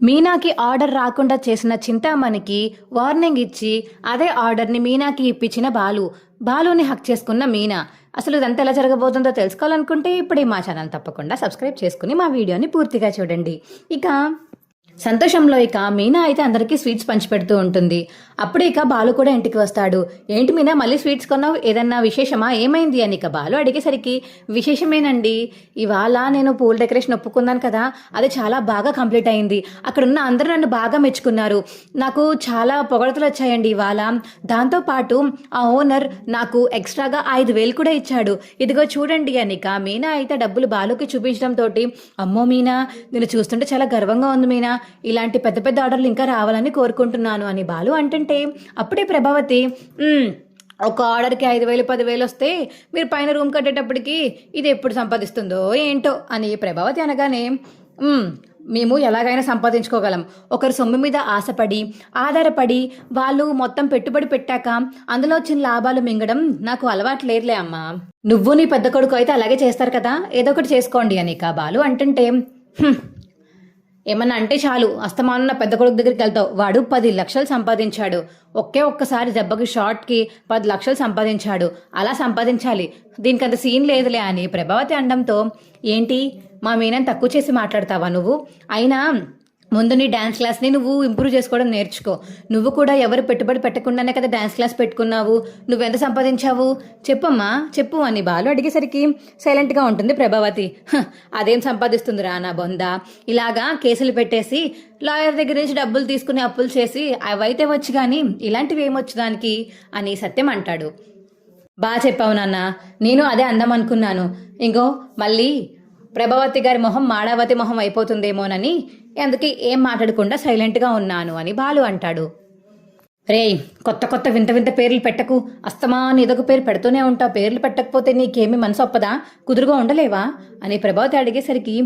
మీనాకి order రాకుండా చేసిన చింతామణికి warning ఇచ్చి అదే ఆర్డర్ని మీనాకి ఇప్పించిన బాలుని హక్ చేసుకున్న మీనా. అసలు ఇదంతా ఎలా జరగబోతుందో తెలుసుకోవాలనుకుంటే ఇప్పుడే మా ఛానల్ తప్పకుండా సబ్స్క్రైబ్ చేసుకుని మా వీడియోని పూర్తిగా చూడండి. ఇక సంతోషంలో ఇక మీనా అయితే అందరికీ స్వీట్స్ పంచిపెడుతూ ఉంటుంది. అప్పుడే ఇక బాలు కూడా ఇంటికి వస్తాడు. ఏంటి మీనా మళ్ళీ స్వీట్స్ కొన్నావు, ఏదన్నా విశేషమా, ఏమైంది అని ఇక బాలు అడిగేసరికి విశేషమేనండి, ఇవాళ నేను పూల డెకరేషన్ ఒప్పుకున్నాను కదా, అది చాలా బాగా కంప్లీట్ అయింది. అక్కడున్న అందరూ నన్ను బాగా మెచ్చుకున్నారు. నాకు చాలా పొగడతలు వచ్చాయండి ఇవాళ. దాంతోపాటు ఆ ఓనర్ నాకు ఎక్స్ట్రాగా 5,000 కూడా ఇచ్చాడు. ఇదిగో చూడండి అని ఇక మీనా అయితే డబ్బులు బాలుకి చూపించడంతో, అమ్మో మీనా నేను చూస్తుంటే చాలా గర్వంగా ఉంది మీనా, ఇలాంటి పెద్ద పెద్ద ఆర్డర్లు ఇంకా రావాలని కోరుకుంటున్నాను అని బాలు అంటుంటే అప్పుడే ప్రభావతి, ఒక ఆర్డర్కి 5,000 10,000 వస్తే మీరు పైన రూమ్ కట్టేటప్పటికి ఇది ఎప్పుడు సంపాదిస్తుందో ఏంటో అని ప్రభావతి అనగానే, మేము ఎలాగైనా సంపాదించుకోగలం. ఒకరు సొమ్ము మీద ఆశపడి ఆధారపడి వాళ్ళు మొత్తం పెట్టుబడి పెట్టాక అందులో వచ్చిన లాభాలు మింగడం నాకు అలవాటు లేదులే అమ్మా. నువ్వు నీ పెద్ద కొడుకు అయితే అలాగే చేస్తారు కదా, ఏదో ఒకటి చేసుకోండి అని ఇక బాలు అంటుంటే, ఏమన్నా అంటే చాలు అస్తమానం నా పెద్ద కొడుకు దగ్గరికి వెళ్తావు. వాడు 10 లక్షలు సంపాదించాడు. ఒక్కసారి దెబ్బకి షార్ట్కి 10 లక్షలు సంపాదించాడు. అలా సంపాదించాలి, దీనికంత సీన్ లేదులే అని ప్రభావతి అనడంతో, ఏంటి మా మీనని తక్కువ చేసి మాట్లాడతావా నువ్వు? అయినా ముందు నీ డ్యాన్స్ క్లాస్ని నువ్వు ఇంప్రూవ్ చేసుకోవడం నేర్చుకో. నువ్వు కూడా ఎవరు పెట్టుబడి పెట్టకుండానే కదా డ్యాన్స్ క్లాస్ పెట్టుకున్నావు. నువ్వెంత సంపాదించావు చెప్పమ్మా చెప్పు అని బాలు అడిగేసరికి సైలెంట్గా ఉంటుంది ప్రభావతి. అదేం సంపాదిస్తుందిరా నా బొంద, ఇలాగా కేసులు పెట్టేసి లాయర్ దగ్గర నుంచి డబ్బులు తీసుకుని అప్పులు చేసి అవైతే వచ్చి కానీ ఇలాంటివి ఏమొచ్చు దానికి అని సత్యం అంటాడు. బాగా చెప్పావు నాన్న, నేను అదే అందం అనుకున్నాను. ఇంకో మళ్ళీ ప్రభావతి గారి మొహం మాడావతి మొహం అయిపోతుందేమోనని అందుకే ఏం మాట్లాడకుండా సైలెంట్గా ఉన్నాను అని బాలు అంటాడు. రేయ్, కొత్త వింత వింత పేర్లు పెట్టకు, అస్తమాను ఏదొక పేరు పెడుతూనే ఉంటావు. పేర్లు పెట్టకపోతే నీకేమీ మనసు ఒప్పదా, కుదురుగా ఉండలేవా అని ప్రభావతి అడిగేసరికి,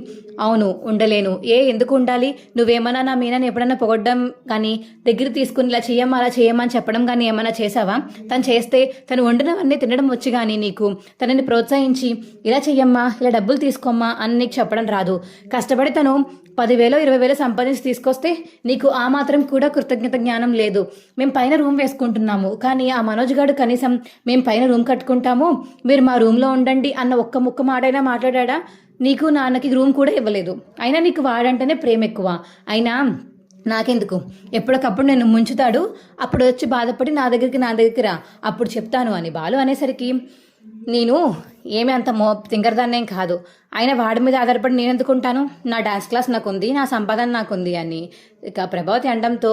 అవును ఉండలేను. ఎందుకు ఉండాలి? నువ్వేమన్నా నా మీనని ఎప్పుడన్నా పొగడ్డం కానీ దగ్గర తీసుకుని ఇలా చెయ్యమ్మా అలా చెయ్యమ్మా అని చెప్పడం కానీ ఏమన్నా చేసావా? తను చేస్తే తను వండినవన్నీ తినడం వచ్చి కానీ నీకు తనని ప్రోత్సహించి ఇలా చెయ్యమ్మా ఇలా డబ్బులు తీసుకోమ్మా అని నీకు చెప్పడం రాదు. కష్టపడి తను 10,000 20,000 సంపాదించి తీసుకొస్తే నీకు ఆ మాత్రం కూడా కృతజ్ఞత జ్ఞానం లేదు. మేము పైన రూమ్ వేసుకుంటున్నాము కానీ ఆ మనోజ్ గారు కనీసం మేము పైన రూమ్ కట్టుకుంటాము మీరు మా రూమ్లో ఉండండి అన్న ఒక్క ముక్క మాటైనా మాట్లాడా? నీకు నాన్నకి రూమ్ కూడా ఇవ్వలేదు. అయినా నీకు వాడంటేనే ప్రేమ ఎక్కువ. అయినా నాకెందుకు, ఎప్పటికప్పుడు నేను ముంచుతాడు, అప్పుడు వచ్చి బాధపడి నా దగ్గరికి రా, అప్పుడు చెప్తాను అని బాలు అనేసరికి, నేను ఏమి అంత తింగరదాన్నేం కాదు, అయినా వాడి మీద ఆధారపడి నేను ఎందుకుంటాను, నా డాన్స్ క్లాస్ నాకుంది, నా సంపాదన నాకుంది అని ఇక ప్రభావతి అనడంతో,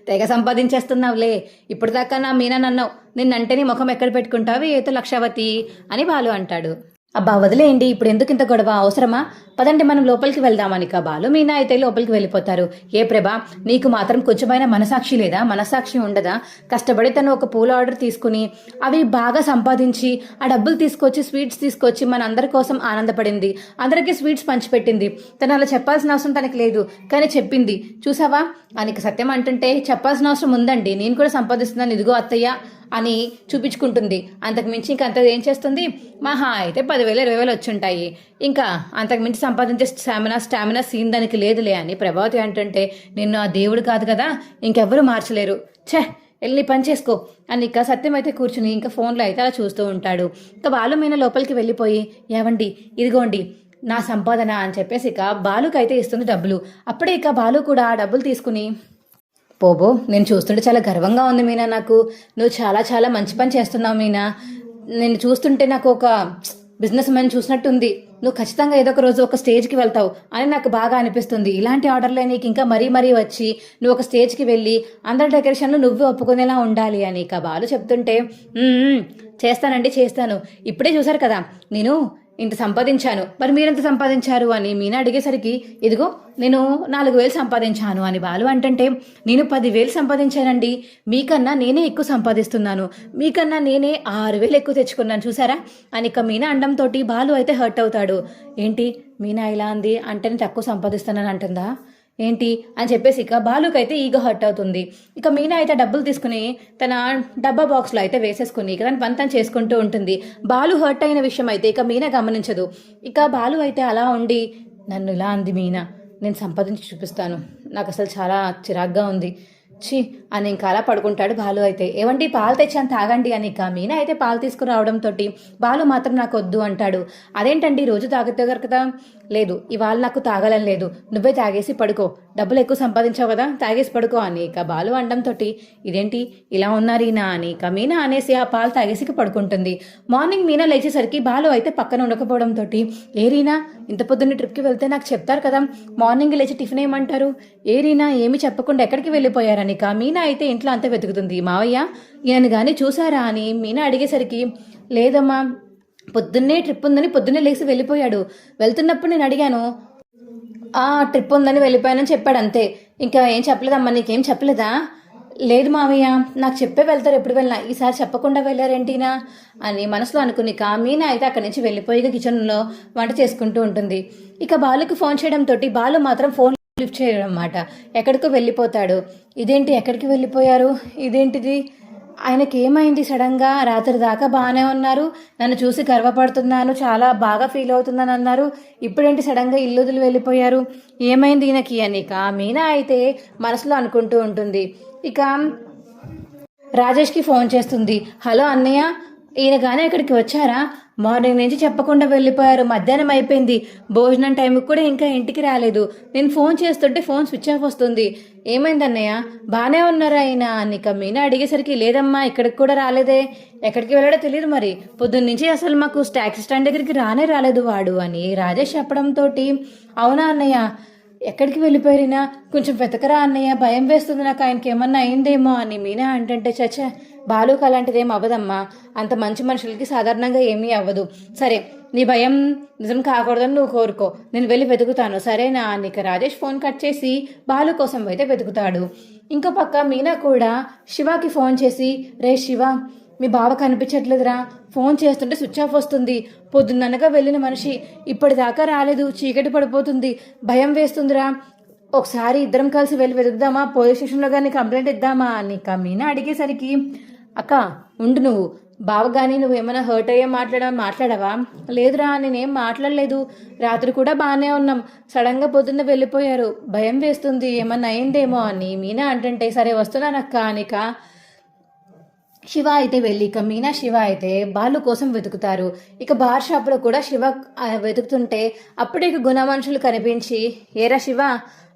తెగ సంపాదించేస్తున్నావులే, ఇప్పుడు దాకా నా మీనా నన్నావు, నిన్నంటే నీ ముఖం ఎక్కడ పెట్టుకుంటావు ఏతో లక్షావతి అని బాలు అంటాడు. అబ్బా వదిలేయండి, ఇప్పుడు ఎందుకు ఇంత గొడవ, అవసరమా? పదండి మనం లోపలికి వెళ్దామని బాలు మీనా అయితే లోపలికి వెళ్ళిపోతారు. ఏ ప్రభా, నీకు మాత్రం కొంచెమైనా మనసాక్షి లేదా, మనసాక్షి ఉండదా? కష్టపడి తను ఒక పూల ఆర్డర్ తీసుకుని అవి బాగా సంపాదించి ఆ డబ్బులు తీసుకొచ్చి స్వీట్స్ తీసుకొచ్చి మన అందరి కోసం ఆనందపడింది, అందరికీ స్వీట్స్ పంచిపెట్టింది. తను అలా చెప్పాల్సిన అవసరం తనకి లేదు, కానీ చెప్పింది చూసావా అని సత్యం అంటుంటే, చెప్పాల్సిన అవసరం ఉందండి, నేను కూడా సంపాదిస్తున్నాను, ఇదిగో అత్తయ్య అని చూపించుకుంటుంది. అంతకుమించి ఇంక అంత ఏం చేస్తుంది? మహా అయితే 10,000 20,000 వచ్చుంటాయి, ఇంకా అంతకుమించి సంపాదించే స్టామినా సీన్ దానికి లేదులే అని ప్రభావతి అంటుంటే, నిన్ను ఆ దేవుడు కాదు కదా, ఇంకెవ్వరూ మార్చలేరు, వెళ్ళి పని చేసుకో అని ఇక సత్యం అయితే కూర్చుని ఇంకా ఫోన్లో అయితే అలా చూస్తూ ఉంటాడు. ఇంకా బాలు మీన లోపలికి వెళ్ళిపోయి, ఏవండి ఇదిగోండి నా సంపాదన అని చెప్పేసి ఇక బాలుకి అయితే ఇస్తుంది డబ్బులు. అప్పుడే ఇక బాలు కూడా ఆ డబ్బులు తీసుకుని, పోబో నేను చూస్తుంటే చాలా గర్వంగా ఉంది మీనా, నాకు నువ్వు చాలా చాలా మంచి పని చేస్తున్నావు మీనా, నేను చూస్తుంటే నాకు ఒక బిజినెస్ మ్యాన్ చూసినట్టుంది, నువ్వు ఖచ్చితంగా ఏదో ఒక రోజు ఒక స్టేజ్కి వెళ్తావు అని నాకు బాగా అనిపిస్తుంది. ఇలాంటి ఆర్డర్లే నీకు ఇంకా మరీ వచ్చి నువ్వు ఒక స్టేజ్కి వెళ్ళి అందరి డెకరేషన్లు నువ్వు ఒప్పుకునేలా ఉండాలి అని ఇక బాలు చెప్తుంటే, చేస్తానండి చేస్తాను, ఇప్పుడే చూసారు కదా నేను ఇంత సంపాదించాను, మరి మీరెంత సంపాదించారు అని మీనా అడిగేసరికి, ఇదిగో నేను 4,000 సంపాదించాను అని బాలు అంటుంటే, నేను 10,000 సంపాదించానండి, మీకన్నా నేనే ఎక్కువ సంపాదిస్తున్నాను, మీకన్నా నేనే 6,000 ఎక్కువ తెచ్చుకున్నాను చూసారా అని ఇక మీనా అండంతో బాలు అయితే హర్ట్ అవుతాడు. ఏంటి మీనా ఇలా అంది అంటే నేను తక్కువ సంపాదిస్తానని అంటుందా ఏంటి అని చెప్పేసి ఇక బాలుకైతే ఈగో హర్ట్ అవుతుంది. ఇక మీనా అయితే డబ్బులు తీసుకుని తన డబ్బా బాక్స్లో అయితే వేసేసుకుని ఇక తన పని తను చేసుకుంటూ ఉంటుంది. బాలు హర్ట్ అయిన విషయం అయితే ఇక మీనా గమనించదు. ఇక బాలు అయితే అలా ఉండి, నన్ను ఇలా అంది మీనా, నేను సంపాదించి చూపిస్తాను, నాకు అసలు చాలా చిరాగ్గా ఉంది, ఛీ అని ఇంకా అలా పడుకుంటాడు బాలు. అయితే ఏమండి పాలు తెచ్చాను తాగండి అని ఇక మీనా అయితే పాలు తీసుకురావడంతో బాలు మాత్రం నాకు వద్దు అంటాడు. అదేంటండి రోజు తాగుతారు కదా. లేదు ఇవాళ నాకు తాగాలని లేదు, నువ్వే తాగేసి పడుకో, డబ్బులు ఎక్కువ సంపాదించావు కదా, తాగేసి పడుకో అని ఇక బాలు అనడంతో ఇదేంటి ఇలా ఉన్నారు ఈయన అని ఇక మీనా అనేసి ఆ పాలు తాగేసి పడుకుంటుంది. మార్నింగ్ మీనా లేచేసరికి బాలు అయితే పక్కన ఉండకపోవడంతో ఏ రీనా ఇంత పొద్దున్న ట్రిప్కి వెళ్తే నాకు చెప్తారు కదా, మార్నింగ్ లేచి టిఫిన్ ఏమంటారు, ఏ రీనా ఏమి చెప్పకుండా ఎక్కడికి వెళ్ళిపోయారని ఇక మీనా అయితే ఇంట్లో అంతా వెతుకుతుంది. మావయ్య ఈయనని కానీ చూసారా అని మీనా అడిగేసరికి లేదమ్మా, పొద్దున్నే ట్రిప్ ఉందని పొద్దున్నే లేచి వెళ్ళిపోయాడు, వెళ్తున్నప్పుడు నేను అడిగాను, ఆ ట్రిప్ ఉందని వెళ్ళిపోయానని చెప్పాడు అంతే, ఇంకా ఏం చెప్పలేదమ్మా, నీకేం చెప్పలేదా. లేదు మావయ్య నాకు చెప్పే వెళ్తారు ఎప్పుడు వెళ్ళినా, ఈసారి చెప్పకుండా వెళ్ళారేంటినా అని మనసులో అనుకుని మీనా అయితే అక్కడి నుంచి వెళ్ళిపోయి కిచెన్లో వంట చేసుకుంటూ ఉంటుంది. ఇక బాలుకి ఫోన్ చేయడంతో బాలు మాత్రం ఫోన్ లిఫ్ట్ చేయడం అన్నమాట. ఎక్కడికో వెళ్ళిపోతాడు. ఇదేంటి ఎక్కడికి వెళ్ళిపోయారు, ఇదేంటిది, ఆయనకి ఏమైంది సడన్గా, రాత్రి దాకా బాగానే ఉన్నారు, నన్ను చూసి గర్వపడుతున్నాను, చాలా బాగా ఫీల్ అవుతున్నాను అన్నారు, ఇప్పుడేంటి సడన్గా ఇల్లు వదిలి వెళ్ళిపోయారు, ఏమైంది ఈయనకి అని ఇక మీనా అయితే మనసులో అనుకుంటూ ఉంటుంది. ఇక రాజేష్కి ఫోన్ చేస్తుంది. హలో అన్నయ్య, ఈయన కానీ ఇక్కడికి వచ్చారా, మార్నింగ్ నుంచి చెప్పకుండా వెళ్ళిపోయారు, మధ్యాహ్నం అయిపోయింది, భోజనం టైంకి కూడా ఇంకా ఇంటికి రాలేదు, నేను ఫోన్ చేస్తుంటే ఫోన్ స్విచ్ ఆఫ్ వస్తుంది, ఏమైంది అన్నయ్య, బాగానే ఉన్నారా ఆయన అని ఇక మీనా అడిగేసరికి లేదమ్మా ఇక్కడికి కూడా రాలేదే, ఎక్కడికి వెళ్ళాడో తెలియదు, మరి పొద్దున్నుంచి అసలు మాకు టాక్సీ స్టాండ్ దగ్గరికి రాలేదు వాడు అని రాజేష్ చెప్పడంతో అవునా అన్నయ్య ఎక్కడికి వెళ్ళిపోయినా కొంచెం వెతకరా అన్నయ్య, భయం వేస్తుంది నాకు, ఆయనకి ఏమన్నా అయిందేమో అని మీనా అంటే చచ్చా బాలుకు అలాంటిదేం అవ్వదమ్మా, అంత మంచి మనుషులకి సాధారణంగా ఏమీ అవ్వదు, సరే నీ భయం నిజం కాకూడదని నువ్వు కోరుకో, నేను వెళ్ళి వెతుకుతాను సరేనా అని ఇక రాజేష్ ఫోన్ కట్ చేసి బాలు కోసం అయితే వెతుకుతాడు. ఇంకో పక్క మీనా కూడా శివకి ఫోన్ చేసి రే శివ మీ బావ కనిపించట్లేదురా, ఫోన్ చేస్తుంటే స్విచ్ ఆఫ్ వస్తుంది, పొద్దున్ననగా వెళ్ళిన మనిషి ఇప్పటిదాకా రాలేదు, చీకటి పడిపోతుంది, భయం వేస్తుందిరా, ఒకసారి ఇద్దరం కలిసి వెళ్ళి వెతుకుదామా, పోలీస్ స్టేషన్లో కానీ కంప్లైంట్ ఇద్దామా అని మీనా అడిగేసరికి అక్క ఉండు, నువ్వు బావ కానీ నువ్వు ఏమైనా హర్ట్ అయ్యే మాట్లాడావా, లేదురా నేనేం మాట్లాడలేదు, రాత్రి కూడా బాగానే ఉన్నాం, సడన్గా పొద్దున్న వెళ్ళిపోయారు, భయం వేస్తుంది, ఏమన్నా అయిందేమో అని మీనా అంటే సరే వస్తున్నానక్క అనిక శివ అయితే వెళ్ళి ఇక మీనా శివ అయితే బాలు కోసం వెతుకుతారు. ఇక బార్ షాప్లో కూడా శివ వెతుకుతుంటే అప్పుడే ఇక గుణ మనుషులు కనిపించి ఏరా శివ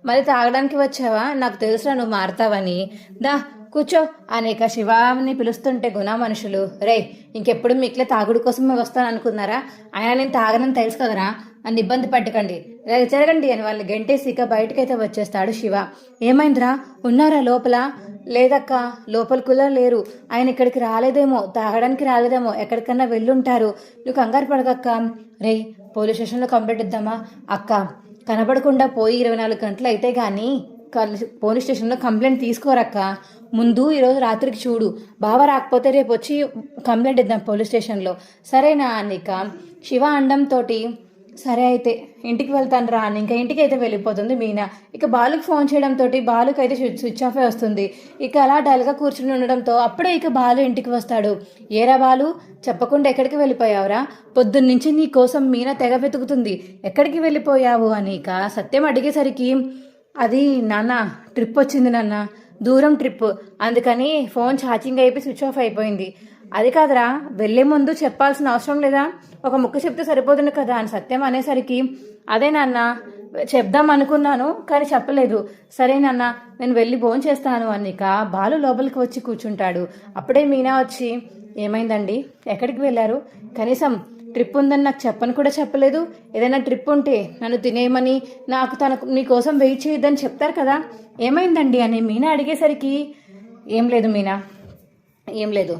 మరి తాగడానికి వచ్చావా, నాకు తెలుసురా నువ్వు మారుతావని, దా కూర్చో అనేక శివాని పిలుస్తుంటే గుణ మనుషులు రే ఇంకెప్పుడు మీకులే తాగుడు కోసమే వస్తాను అనుకున్నారా, ఆయన నేను తాగనని తెలుసు కదరా, నన్ను ఇబ్బంది పెట్టకండి, జరగండి అని వాళ్ళు గంటేసి ఇక బయటకైతే వచ్చేస్తాడు శివ. ఏమైందిరా ఉన్నారా లోపల, లేదక్క లోపలికులా లేరు, ఆయన ఇక్కడికి రాలేదేమో, తాగడానికి రాలేదేమో, ఎక్కడికన్నా వెళ్ళుంటారు, నువ్వు కంగారు పడకక్క, రే పోలీస్ స్టేషన్లో కంప్లైంట్ ఇద్దామా, అక్క కనబడకుండా పోయి 24 గంటలు అయితే కానీ పోలీస్ స్టేషన్లో కంప్లైంట్ తీసుకోరక్క, ముందు ఈరోజు రాత్రికి చూడు, బావ రాకపోతే రేపు వచ్చి కంప్లైంట్ ఇద్దాం పోలీస్ స్టేషన్లో సరేనా అనిక శివ అండంతో సరే అయితే ఇంటికి వెళ్తాను రా అని ఇంకా ఇంటికి అయితే వెళ్ళిపోతుంది మీనా. ఇక బాలుకి ఫోన్ చేయడంతో బాలుకి అయితే స్విచ్ ఆఫే వస్తుంది. ఇక అలా డల్గా కూర్చుని ఉండడంతో అప్పుడే ఇక బాలు ఇంటికి వస్తాడు. ఏరా బాలు చెప్పకుండా ఎక్కడికి వెళ్ళిపోయావురా, పొద్దున్నుంచి నీ కోసం మీనా తెగ వెతుకుతుంది, ఎక్కడికి వెళ్ళిపోయావు అని ఇక సత్యం అడిగేసరికి అది నాన్న ట్రిప్ వచ్చింది నాన్న, దూరం ట్రిప్, అందుకని ఫోన్ ఛార్జింగ్ అయిపోయి స్విచ్ ఆఫ్ అయిపోయింది, అది కాదురా వెళ్లే ముందు చెప్పాల్సిన అవసరం లేదా, ఒక ముక్క చెప్తే సరిపోతుంది కదా అని సత్యం అనేసరికి అదే నాన్న చెప్దాం అనుకున్నాను కానీ చెప్పలేదు, సరే నాన్న నేను వెళ్ళి భోజనం చేస్తాను అనిక బాలు లోపలికి వచ్చి కూర్చుంటాడు. అప్పుడే మీనా వచ్చి ఏమైందండి ఎక్కడికి వెళ్ళారు, కనీసం ట్రిప్ ఉందని నాకు చెప్పని కూడా చెప్పలేదు, ఏదైనా ట్రిప్ ఉంటే నన్ను తినేయమని నాకు తనకు నీకోసం వెయిట్ చేయొద్దని చెప్తారు కదా, ఏమైందండి అని మీనా అడిగేసరికి ఏం లేదు మీనా ఏం లేదు,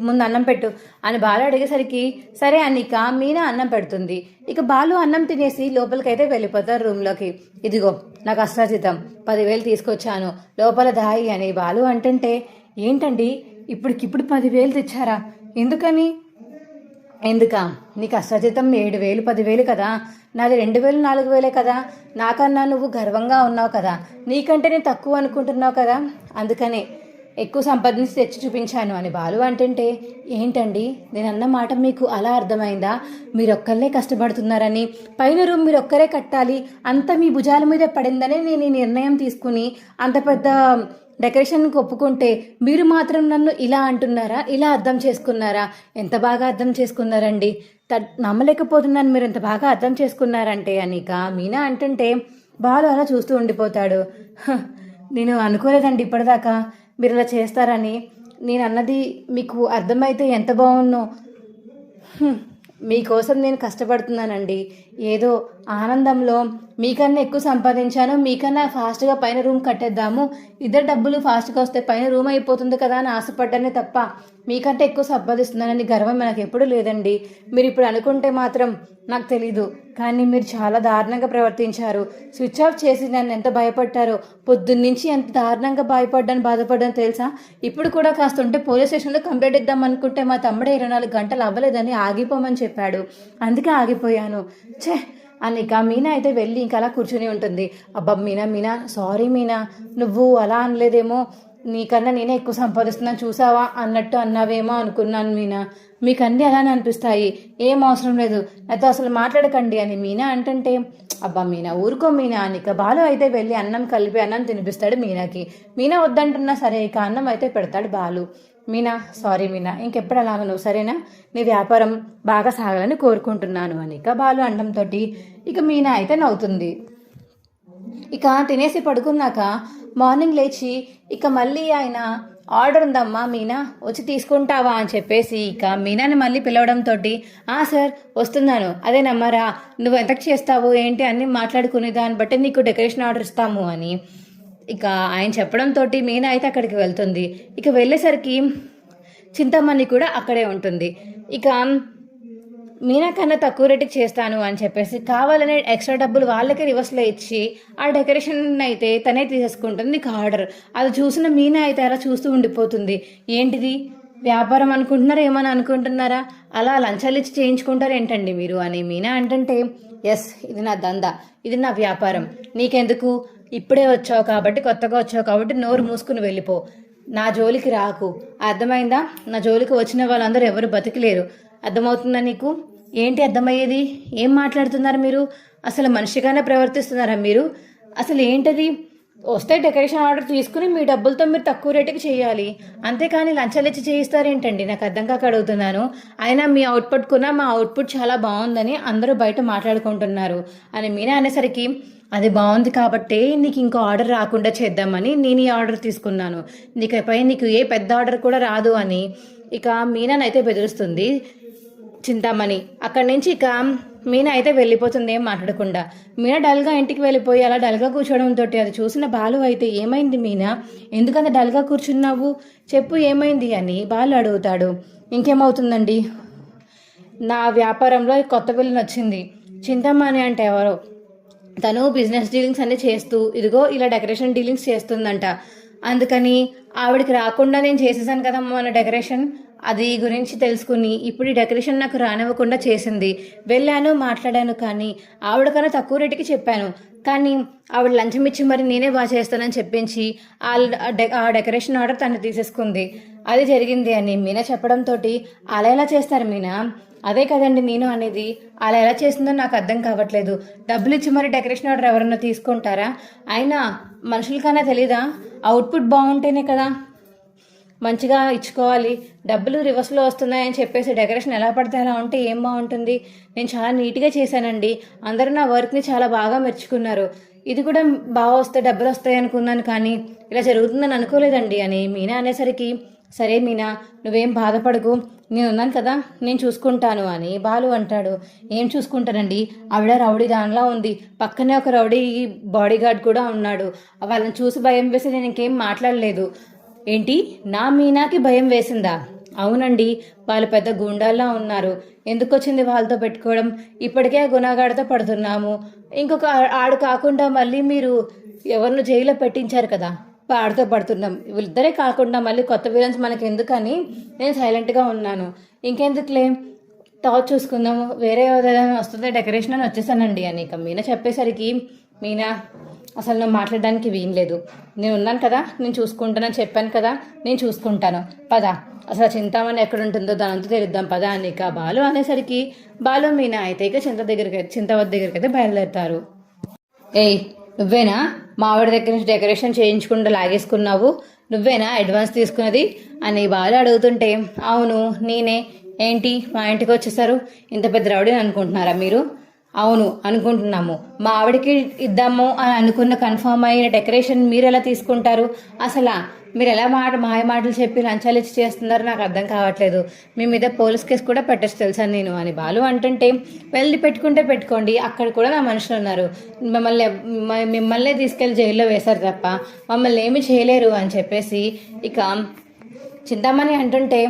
ముందు అన్నం పెట్టు అని బాలు అడిగేసరికి సరే అనిక మీనా అన్నం పెడుతుంది. ఇక బాలు అన్నం తినేసి లోపలికైతే వెళ్ళిపోతారు రూమ్లోకి. ఇదిగో నాకు అష్టాజితం 10,000 తీసుకొచ్చాను లోపల దాయి అని బాలు అంటుంటే ఏంటండి ఇప్పటికిప్పుడు 10,000 తెచ్చారా, ఎందుకని, ఎందుకా నీకు అష్టాజితం 7,000 10,000 కదా, నాది 2,000 4,000 కదా, నాకన్నా నువ్వు గర్వంగా ఉన్నావు కదా, నీకంటే నేను తక్కువ అనుకుంటున్నావు కదా, అందుకనే ఎక్కువ సంపాదించి తెచ్చి చూపించాను అని బాలు అంటుంటే, ఏంటండి నేను అన్న మాట మీకు అలా అర్థమైందా? మీరొక్కళ్ళే కష్టపడుతున్నారని, పైన రూమ్ మీరొక్కరే కట్టాలి, అంతా మీ భుజాల మీద పడిందని నేను ఈ నిర్ణయం తీసుకుని అంత పెద్ద డెకరేషన్కి ఒప్పుకుంటే మీరు మాత్రం నన్ను ఇలా అంటున్నారా? ఇలా అర్థం చేసుకున్నారా? ఎంత బాగా అర్థం చేసుకున్నారండి, నమ్మలేకపోతున్నాను మీరు ఎంత బాగా అర్థం చేసుకున్నారంటే అనిక మీనా అంటుంటే బాలు అలా చూస్తూ ఉండిపోతాడు. నేను అనుకోలేదండి ఇప్పటిదాకా మీరు ఇలా చేస్తారని. నేను అన్నది మీకు అర్థమైతే ఎంత బాగున్నో. మీకోసం నేను కష్టపడుతున్నానండి. ఏదో ఆనందంలో మీకన్నా ఎక్కువ సంపాదించాను, మీకన్నా ఫాస్ట్గా పైన రూమ్ కట్టేద్దాము, ఇద్దరు డబ్బులు ఫాస్ట్గా వస్తే పైన రూమ్ అయిపోతుంది కదా అని ఆశపడ్డానే తప్ప మీకంటే ఎక్కువ సంపాదిస్తున్నానని గర్వం నాకు ఎప్పుడూ లేదండి. మీరు ఇప్పుడు అనుకుంటే మాత్రం నాకు తెలీదు, కానీ మీరు చాలా దారుణంగా ప్రవర్తించారు. స్విచ్ ఆఫ్ చేసి నన్ను ఎంత భయపడ్డారో, పొద్దున్నుంచి ఎంత దారుణంగా బాధపడ్డాను తెలుసా? ఇప్పుడు కూడా కాస్త ఉంటే పోలీస్ స్టేషన్లో కంప్లైంట్ ఇద్దాం అనుకుంటే మా తమ్ముడే 24 గంటలు అవ్వలేదని ఆగిపోమని చెప్పాడు, అందుకే ఆగిపోయాను. ఛే అనిక మీనా అయితే వెళ్ళి ఇంకా అలా కూర్చుని ఉంటుంది. అబ్బా మీనా సారీ మీనా, నువ్వు అలా అనలేదేమో, నీకన్నా నేనే ఎక్కువ సంపాదిస్తున్నాను చూసావా అన్నట్టు అన్నావేమో అనుకున్నాను మీనా, మీకు అన్నీ అలానే అనిపిస్తాయి, ఏం అవసరం లేదు నాతో అసలు మాట్లాడకండి అని మీనా అంటుంటే, అబ్బా మీనా ఊరుకో మీనా అనిక బాలు అయితే వెళ్ళి అన్నం కలిపి అన్నం తినిపిస్తాడు మీనాకి. మీనా వద్దంటున్నా సరే ఇక అన్నం అయితే పెడతాడు బాలు. మీనా సారీ మీనా, ఇంకెప్పుడు అలా నువ్వు సరేనా, నీ వ్యాపారం బాగా సాగాలని కోరుకుంటున్నాను అని ఇక బాలు అండంతో ఇక మీనా అయితే నవ్వుతుంది. ఇక తినేసి పడుకున్నాక మార్నింగ్ లేచి ఇక మళ్ళీ ఆయన ఆర్డర్ ఉందమ్మా మీనా వచ్చి తీసుకుంటావా అని చెప్పేసి ఇక మీనాని మళ్ళీ పిలవడంతో, సార్ వస్తున్నాను, అదే నమ్మరా, నువ్వు ఎంతకు చేస్తావు ఏంటి అన్నీ మాట్లాడుకునే దాన్ని బట్టి నీకు డెకరేషన్ ఆర్డర్ ఇస్తాము అని ఇక ఆయన చెప్పడంతో మీనా అయితే అక్కడికి వెళ్తుంది. ఇక వెళ్ళేసరికి చింతమణి కూడా అక్కడే ఉంటుంది. ఇక మీనా కన్నా తక్కువ రేటుకి చేస్తాను అని చెప్పేసి కావాలనే ఎక్స్ట్రా డబ్బులు వాళ్ళకే రివర్స్లో ఇచ్చి ఆ డెకరేషన్ అయితే తనే తీసేసుకుంటుంది నీకు ఆర్డర్. అది చూసిన మీనా అయితే అలా చూస్తూ ఉండిపోతుంది. ఏంటిది వ్యాపారం అనుకుంటున్నారా, ఏమని అనుకుంటున్నారా, అలా లంచాలు ఇచ్చి చేయించుకుంటారు ఏంటండి మీరు అని మీనా అంటుంటే, ఎస్ ఇది నా దందా, ఇది నా వ్యాపారం, నీకెందుకు, ఇప్పుడే వచ్చావు కాబట్టి కొత్తగా వచ్చావు కాబట్టి నోరు మూసుకుని వెళ్ళిపో, నా జోలికి రాకు, అర్థమైందా? నా జోలికి వచ్చిన వాళ్ళందరూ ఎవరు బతికిలేరు, అర్థమవుతుందా నీకు? ఏంటి అర్థమయ్యేది, ఏం మాట్లాడుతున్నారు మీరు, అసలు మనిషిగానే ప్రవర్తిస్తున్నారా మీరు? అసలు ఏంటది, వస్తే డెకరేషన్ ఆర్డర్ తీసుకుని మీ డబ్బులతో మీరు తక్కువ రేటుకి చేయాలి, అంతేకాని లంచాలు ఇచ్చి చేయిస్తారేంటండి, నాకు అర్థం కాక అడుగుతున్నాను. అయినా మీ అవుట్పుట్ కన్నా మా అవుట్పుట్ చాలా బాగుందని అందరూ బయట మాట్లాడుకుంటున్నారు అని మీనా అనేసరికి, అది బాగుంది కాబట్టి నీకు ఇంకో ఆర్డర్ రాకుండా చేద్దామని నేను ఈ ఆర్డర్ తీసుకున్నాను, నీకుపై నీకు ఏ పెద్ద ఆర్డర్ కూడా రాదు అని ఇక మీనానైతే బెదిరిస్తుంది చింతామణి. అక్కడి నుంచి ఇక మీనా అయితే వెళ్ళిపోతుంది ఏం మాట్లాడకుండా. మీనా డల్గా ఇంటికి వెళ్ళిపోయి అలా డల్గా కూర్చోవడంతో అది చూసిన బాలు అయితే, ఏమైంది మీనా, ఎందుకంత డల్గా కూర్చున్నావు, చెప్పు ఏమైంది అని బాలు అడుగుతాడు. ఇంకేమవుతుందండి, నా వ్యాపారంలో కొత్త పిల్లని వచ్చింది, చింతామణి అంటే ఎవరో, తను బిజినెస్ డీలింగ్స్ అన్నీ చేస్తూ ఇదిగో ఇలా డెకరేషన్ డీలింగ్స్ చేస్తుందంట, అందుకని ఆవిడకి రాకుండా నేను చేసేసాను కదమ్మా మన డెకరేషన్, అది గురించి తెలుసుకుని ఇప్పుడు ఈ డెకరేషన్ నాకు రానివ్వకుండా చేసింది. వెళ్ళాను మాట్లాడాను, కానీ ఆవిడకన్నా తక్కువ రేటుకి చెప్పాను, కానీ ఆవిడ లంచం ఇచ్చి మరి నేనే బాగా చేస్తానని చెప్పించి ఆ డెకరేషన్ ఆర్డర్ తను తీసేసుకుంది, అది జరిగింది అని మీనా చెప్పడంతో, అలా ఎలా చేస్తారు మీనా, అదే కదండి నేను అనేది, అలా ఎలా చేసిందో నాకు అర్థం కావట్లేదు, డబ్బులు ఇచ్చి మరి డెకరేషన్ ఆర్డర్ ఎవరన్నా తీసుకుంటారా, అయినా మనుషులకన్నా తెలీదా, అవుట్పుట్ బాగుంటేనే కదా మంచిగా ఇచ్చుకోవాలి, డబ్బులు రివర్స్లో వస్తున్నాయని చెప్పేసి డెకరేషన్ ఎలా పడితే అలా ఉంటే ఏం బాగుంటుంది, నేను చాలా నీట్గా చేశానండి, అందరూ నా వర్క్ని చాలా బాగా మెచ్చుకున్నారు, ఇది కూడా బాగా వస్తే డబ్బులు వస్తాయి అనుకున్నాను, కానీ ఇలా జరుగుతుందని అనుకోలేదండి అని మీనా అనేసరికి, సరే మీనా నువ్వేం బాధపడకు, నేనున్నాను కదా నేను చూసుకుంటాను అని బాలు అంటాడు. ఏం చూసుకుంటానండి, ఆవిడ రౌడీ దానిలా ఉంది, పక్కనే ఒక రౌడీ బాడీ గార్డ్ కూడా ఉన్నాడు, వాళ్ళని చూసి భయం వేసి నేను ఇంకేం మాట్లాడలేదు. ఏంటి, నా మీనాకి భయం వేసిందా? అవునండి, వాళ్ళు పెద్ద గుండాల్లా ఉన్నారు, ఎందుకు వచ్చింది వాళ్ళతో పెట్టుకోవడం, ఇప్పటికే గుణగాడితో పడుతున్నాము, ఇంకొక ఆడు కాకుండా మళ్ళీ మీరు ఎవరిని జైల్లో పెట్టించారు కదా, ఆడితో పడుతున్నాం, వీళ్ళిద్దరే కాకుండా మళ్ళీ కొత్త విలన్స్ మనకి ఎందుకని నేను సైలెంట్గా ఉన్నాను, ఇంకెందుకులే టార్చ్ చూసుకుందాము, వేరే ఏదైనా వస్తుందో డెకరేషన్ అని వచ్చేసానండి అని ఇక మీనా చెప్పేసరికి, మీనా అసలు నువ్వు మాట్లాడడానికి వీల్లేదు. నేను ఉన్నాను కదా, నేను చూసుకుంటానని చెప్పాను కదా, నేను చూసుకుంటాను. పద, అసలు ఆ చింతామణి ఎక్కడ ఉంటుందో దానంతా తెలుద్దాం పద అని ఇక బాలు అనేసరికి బాలు మీనా అయితే ఇక చింతవద్ద దగ్గరికి అయితే బయలుదేరుతారు. ఏయ్, నువ్వేనా మా ఆవిడ దగ్గర నుంచి డెకరేషన్ చేయించకుండా లాగేసుకున్నావు? నువ్వేనా అడ్వాన్స్ తీసుకున్నది అని బాలు అడుగుతుంటే, అవును నేనే. ఏంటి మా ఇంటికి వచ్చేసారు? ఇంత పెద్ద రౌడీని అనుకుంటున్నారా మీరు? అవును అనుకుంటున్నాము. మా ఆవిడకి ఇద్దాము అని అనుకున్న కన్ఫర్మ్ అయిన డెకరేషన్ మీరు ఎలా తీసుకుంటారు? అసలు మీరు ఎలా మాయ మాటలు చెప్పి లంచాలు ఇచ్చి చేస్తున్నారో నాకు అర్థం కావట్లేదు. మీ మీద పోలీస్ కేసు కూడా పెట్టచ్చు తెలుసా నేను అని బాలు అంటుంటే, వెళ్ళి పెట్టుకుంటే పెట్టుకోండి, అక్కడ కూడా నా మనుషులు ఉన్నారు. మిమ్మల్ని తీసుకెళ్లి జైల్లో వేశారు తప్ప మమ్మల్ని ఏమి చేయలేరు అని చెప్పేసి ఇక చింతామణి అంటుంటే,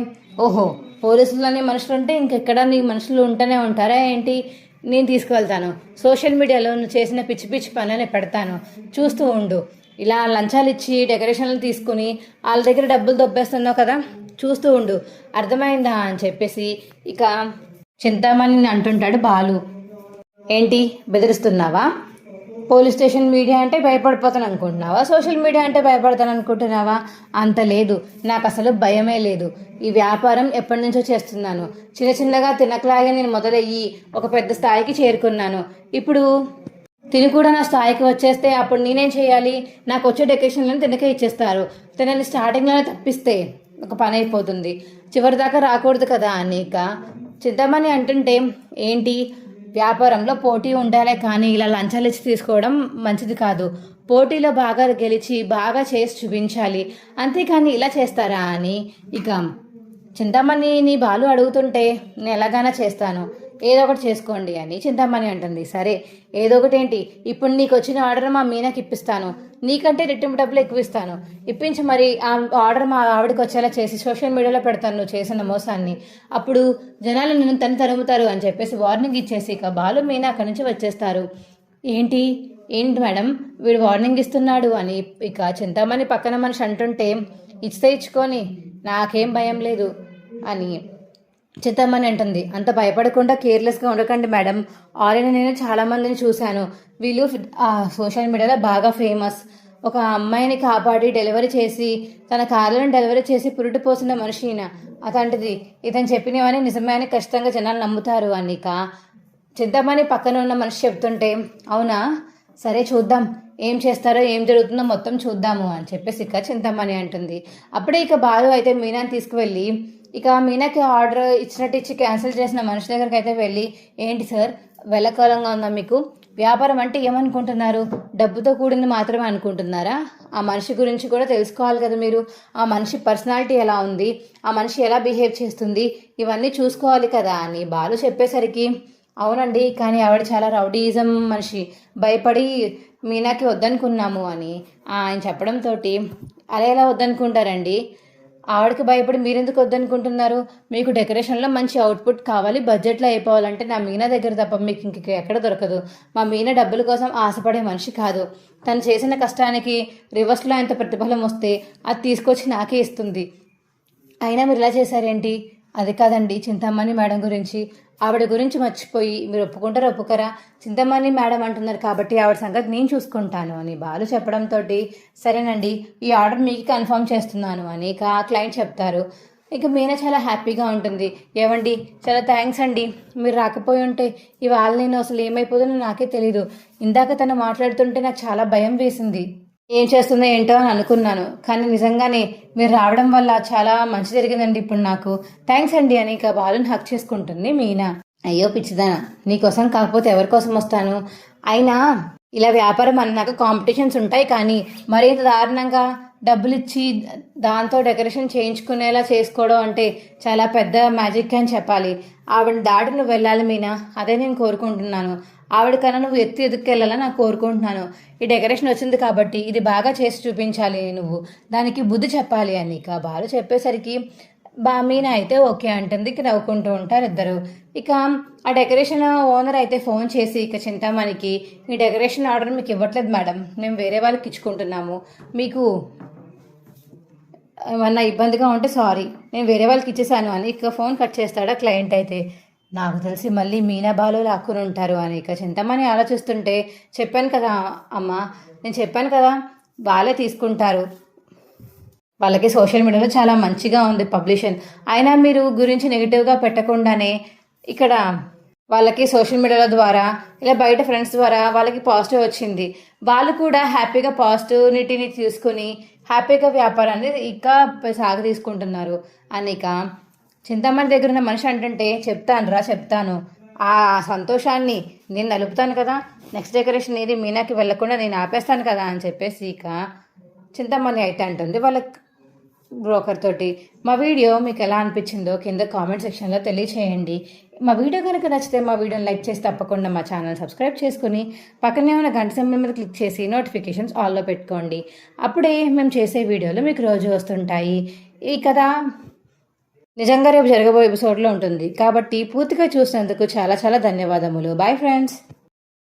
ఓహో పోలీసులనే మనుషులు ఉంటే ఇంకెక్కడ నీ మనుషులు ఉంటూనే ఉంటారా ఏంటి? నేను తీసుకువెళ్తాను. సోషల్ మీడియాలో నువ్వు చేసిన పిచ్చి పిచ్చి పనులని పెడతాను, చూస్తూ ఉండు. ఇలా లంచాలు ఇచ్చి డెకరేషన్లు తీసుకుని వాళ్ళ దగ్గర డబ్బులు దొబ్బేస్తున్నావు కదా, చూస్తూ ఉండు, అర్థమైందా అని చెప్పేసి ఇక చింతామణి అంటుంటాడు బాలు. ఏంటి బెదిరిస్తున్నావా? పోలీస్ స్టేషన్ మీడియా అంటే భయపడిపోతాను అనుకుంటున్నావా? సోషల్ మీడియా అంటే భయపడతాను అనుకుంటున్నావా? అంత లేదు, నాకు అసలు భయమే లేదు. ఈ వ్యాపారం ఎప్పటి నుంచో చేస్తున్నాను. చిన్నగా తినకలాగే నేను మొదలయ్యి ఒక పెద్ద స్థాయికి చేరుకున్నాను. ఇప్పుడు తిని కూడా నా స్థాయికి వచ్చేస్తే అప్పుడు నేనేం చేయాలి? నాకు వచ్చే డెకరేషన్లను తినకే ఇచ్చేస్తారు. తినని స్టార్టింగ్లోనే తప్పిస్తే ఒక పని అయిపోతుంది, చివరి దాకా రాకూడదు కదా అని ఇక చింతామణి అంటుంటే, ఏంటి వ్యాపారంలో పోటీ ఉండాలే కానీ ఇలా లంచాలు ఇచ్చి తీసుకోవడం మంచిది కాదు. పోటీలో బాగా గెలిచి బాగా చేసి చూపించాలి, అంతేకాని ఇలా చేస్తారా అని ఇక చింతామణిని బాలు అడుగుతుంటే, నేను ఎలాగైనా చేస్తాను, ఏదో ఒకటి చేసుకోండి అని చింతామణి అంటుంది. సరే ఏదో ఒకటి ఏంటి, ఇప్పుడు నీకు వచ్చిన ఆర్డర్ మా మీనాకి ఇప్పిస్తాను, నీకంటే రెట్టింపు డబ్బులు ఎక్కువ ఇస్తాను, ఇప్పించి మరి ఆ ఆర్డర్ మా ఆవిడకి వచ్చేలా చేసి సోషల్ మీడియాలో పెడతాను నువ్వు చేసిన మోసాన్ని, అప్పుడు జనాలు నిన్ను తరుముతారు అని చెప్పేసి వార్నింగ్ ఇచ్చేసి ఇక బాలు మీనా అక్కడి నుంచి వచ్చేస్తారు. ఏంటి మేడం వీడు వార్నింగ్ ఇస్తున్నాడు అని ఇక చింతామణి పక్కన మనిషి అంటుంటే, ఇచ్చితే ఇచ్చుకొని నాకేం భయం లేదు అని చింతామణి అంటుంది. అంత భయపడకుండా కేర్లెస్గా ఉండకండి మేడం, ఆల్రెడీ నేను చాలామందిని చూశాను, వీళ్ళు సోషల్ మీడియాలో బాగా ఫేమస్. ఒక అమ్మాయిని కాపాడి డెలివరీ చేసి తన కార్లను డెలివరీ చేసి పురుటి పోసిన మనిషి ఈయన. అతంటిది ఇతను చెప్పినవని నిజమే అని ఖచ్చితంగా జనాలు నమ్ముతారు అని ఇక చింతామణి పక్కన ఉన్న మనిషి చెప్తుంటే, అవునా సరే చూద్దాం ఏం చేస్తారో ఏం జరుగుతుందో మొత్తం చూద్దాము అని చెప్పేసి ఇక చింతామణి అంటుంది. అప్పుడే ఇక బాలు అయితే మీనాని తీసుకువెళ్ళి ఇక మీనాకి ఆర్డర్ ఇచ్చినట్టు ఇచ్చి క్యాన్సిల్ చేసిన మనిషి దగ్గరికి అయితే వెళ్ళి, ఏంటి సార్ వెళ్ళకాలంగా ఉందా మీకు? వ్యాపారం అంటే ఏమనుకుంటున్నారు? డబ్బుతో కూడింది మాత్రమే అనుకుంటున్నారా? ఆ మనిషి గురించి కూడా తెలుసుకోవాలి కదా మీరు. ఆ మనిషి పర్సనాలిటీ ఎలా ఉంది, ఆ మనిషి ఎలా బిహేవ్ చేస్తుంది, ఇవన్నీ చూసుకోవాలి కదా అని బాలు చెప్పేసరికి, అవునండి కానీ ఆవిడ చాలా రౌడీయిజం మనిషి, భయపడి మీనాకి వద్దనుకున్నాము అని ఆయన చెప్పడంతో, అలా ఎలా వద్దనుకుంటారండి? ఆవిడకి భయపడి మీరెందుకు వద్దనుకుంటున్నారు? మీకు డెకరేషన్లో మంచి అవుట్పుట్ కావాలి, బడ్జెట్లో అయిపోవాలంటే నా మీనా దగ్గర తప్ప మీకు ఇంక ఎక్కడ దొరకదు. మా మీనా డబ్బుల కోసం ఆశపడే మనిషి కాదు. తను చేసిన కష్టానికి రివర్స్లో ఎంత ప్రతిఫలం వస్తే అది తీసుకొచ్చి నాకే ఇస్తుంది. అయినా మీరు ఇలా చేశారేంటి? అది కాదండి చింతామణి మేడం గురించి, ఆవిడ గురించి మర్చిపోయి మీరు ఒప్పుకుంటారా ఒప్పుకరా? చింతామణి మేడం అంటున్నారు కాబట్టి ఆవిడ సంగతి నేను చూసుకుంటాను అని బాలు చెప్పడంతో, సరేనండి ఈ ఆర్డర్ మీకు కన్ఫర్మ్ చేస్తున్నాను అని ఇక ఆ క్లయింట్ చెప్తారు. ఇక మీనా చాలా హ్యాపీగా ఉంటుంది. ఏవండి చాలా థ్యాంక్స్ అండి, మీరు రాకపోయి ఉంటే ఇవాళ నేను అసలు ఏమైపోతుందో నాకే తెలీదు. ఇందాక తను మాట్లాడుతుంటే నాకు చాలా భయం వేసింది, ఏం చేస్తుందో ఏంటో అని అనుకున్నాను, కానీ నిజంగానే మీరు రావడం వల్ల చాలా మంచి జరిగిందండి ఇప్పుడు నాకు. థ్యాంక్స్ అండి అని ఇక బాలుని హక్ చేసుకుంటుంది మీనా. అయ్యో పిచ్చిదానా, నీకోసం కాకపోతే ఎవరి కోసం వస్తాను? అయినా ఇలా వ్యాపారం అన్నాక కాంపిటీషన్స్ ఉంటాయి, కానీ మరింత దారుణంగా డబ్బులు ఇచ్చి దాంతో డెకరేషన్ చేయించుకునేలా చేసుకోవడం అంటే చాలా పెద్ద మ్యాజిక్ అని చెప్పాలి. ఆవిడని దాటి నువ్వు వెళ్ళాలి మీనా, అదే నేను కోరుకుంటున్నాను. ఆవిడకన్నా నువ్వు ఎదుక్కెళ్ళాలని నాకు కోరుకుంటున్నాను. ఈ డెకరేషన్ వచ్చింది కాబట్టి ఇది బాగా చేసి చూపించాలి, నువ్వు దానికి బుద్ధి చెప్పాలి అని ఇక బాలు చెప్పేసరికి మీనా అయితే ఓకే అంటుంది. ఇక నవ్వుకుంటూ ఉంటారు ఇద్దరు. ఇక ఆ డెకరేషన్ ఓనర్ అయితే ఫోన్ చేసి ఇక చింతామణికి, ఈ డెకరేషన్ ఆర్డర్ మీకు ఇవ్వట్లేదు మేడం, మేము వేరే వాళ్ళకి ఇచ్చుకుంటున్నాము, మీకు ఏమన్నా ఇబ్బందిగా ఉంటే సారీ, నేను వేరే వాళ్ళకి ఇచ్చేసాను అని ఇక ఫోన్ కట్ చేస్తాడా క్లయింట్ అయితే. నాకు తెలిసి మళ్ళీ మీనా బాలు లాక్కుని ఉంటారు అని ఇక చింతమని ఆలోచిస్తుంటే చెప్పాను కదా అమ్మ, నేను చెప్పాను కదా వాళ్ళే తీసుకుంటారు. వాళ్ళకి సోషల్ మీడియాలో చాలా మంచిగా ఉంది పబ్లిషన్. అయినా మీరు గురించి నెగిటివ్గా పెట్టకుండానే ఇక్కడ వాళ్ళకి సోషల్ మీడియాల ద్వారా ఇలా బయట ఫ్రెండ్స్ ద్వారా వాళ్ళకి పాజిటివ్ వచ్చింది. వాళ్ళు కూడా హ్యాపీగా పాజిటివిటీని తీసుకుని హ్యాపీగా వ్యాపారాన్ని ఇంకా సాగు తీసుకుంటున్నారు. అని ఇక చింతామణి దగ్గర ఉన్న మనిషి అంటే చెప్తాను ఆ సంతోషాన్ని నేను నలుపుతాను కదా, నెక్స్ట్ డెకరేషన్ ఏది మీనాకి వెళ్ళకుండా నేను ఆపేస్తాను కదా అని చెప్పేసి ఇక చింతామణి అయితే అంటుంది వాళ్ళ బ్రోకర్ తోటి. మా వీడియో మీకు ఎలా అనిపించిందో కింద కామెంట్ సెక్షన్లో తెలియచేయండి. మా వీడియో కనుక నచ్చితే మా వీడియోని లైక్ చేసి తప్పకుండా మా ఛానల్ సబ్స్క్రైబ్ చేసుకుని పక్కనే ఉన్న గంట సింబల్ మీద క్లిక్ చేసి నోటిఫికేషన్స్ ఆల్లో పెట్టుకోండి. అప్పుడే మేము చేసే వీడియోలు మీకు రోజు వస్తుంటాయి. ఈ కథ నిజంగా రేపు జరగబోయే ఎపిసోడ్లో ఉంటుంది కాబట్టి పూర్తిగా చూసినందుకు చాలా చాలా ధన్యవాదములు. Bye friends.